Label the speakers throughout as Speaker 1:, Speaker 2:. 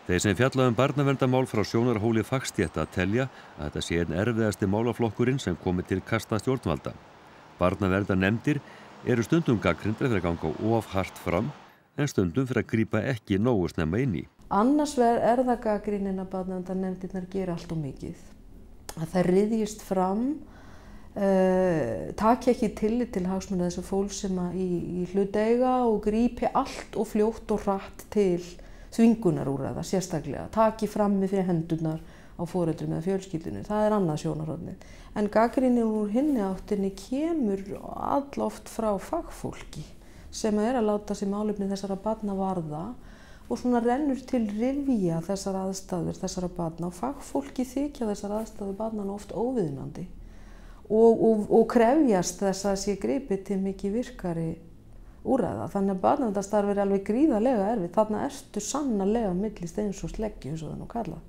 Speaker 1: Þeir sem fjalla barnaverndarmál frá sjónarhóli fagstétta telja að þetta sé einn erfiðasti málaflokkurinn sem komi til kasta stjórnvalda. Barnaverndarnefndir eru stundum gagnrýndar fyrir að ganga of hart fram en stundum fyrir að grípa ekki nógu snemma inn í.
Speaker 2: Annars vegar það gagnrýnin að barnaverndarnefndirnar gera allt of mikið. Að það ryðjist fram, taki ekki tillit til hagsmuna þessar fólks sem í hlut eiga og grípi allt og fljótt og hratt til þvingunarúrræða sérstaklega, taki frammi fyrir hendurnar á foreldrum eða fjölskyldunni, það annað sjónarhornið. En gagnrýnin úr hinni áttinni kemur alloft frá fagfólki sem að láta sig málefni þessara barna varða og svona rennur til rifja þessar aðstæður þessara barna og fagfólki þykja þessar aðstæður barnana oft óviðunandi og krefjast þess að sé gripið til mikið virkari úrræða. Þannig að barnaverndarstarf alveg gríðarlega erfitt. Þarna ertu sannarlega milli steins og sleggju eins og það nú kallað.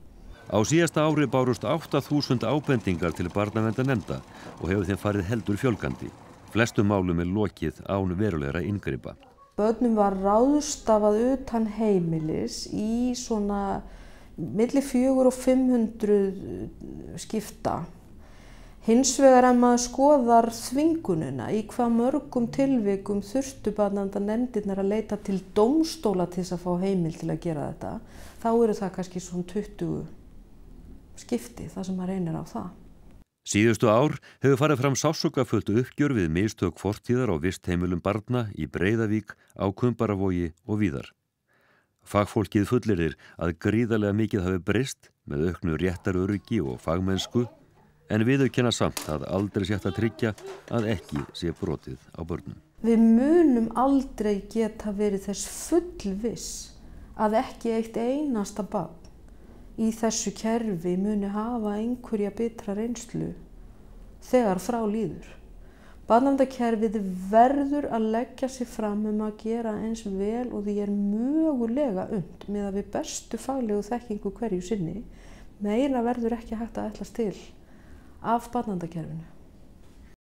Speaker 1: Á síðasta ári bárust 8.000 ábendingar til barnaverndarnefnda og hefur þeim farið heldur fjölgandi. Flestum málum lokið án verulegra inngripa.
Speaker 2: Börnum var ráðstafað utan heimilis í svona milli 400 og 500 skipta. Hins vegar maður skoðar þvingunina, í hvað mörgum tilvikum þurftu barnaverndarnefndirnar að leita til dómstóla til þess að fá heimild til að gera þetta, þá eru það kannski svona 20 skipti þar sem maður reynir á það.
Speaker 1: Síðustu ár hefur farið fram sársaukafullt uppgjör við mistök fortíðar á vistheimilum barna í Breiðavík, á Kumbaravogi og víðar. Fagfólkið fullyrðir að gríðarlega mikið hafi breyst með auknu réttaröryggi og fagmennsku, en viðurkenna samt að aldrei sé hægt að tryggja að ekki sé brotið á börnum.
Speaker 2: Við munum aldrei geta verið þess fullviss að ekki eitt einasta barn í þessu kerfi muni hafa einhverja bitra reynslu þegar frá líður. Barnaverndarkerfið verður að leggja sig fram að gera eins vel og því mögulega unnt með við bestu faglegu þekkingu hverju sinni. Meira verður ekki hægt að ætlast til af barnaverndarkerfinu.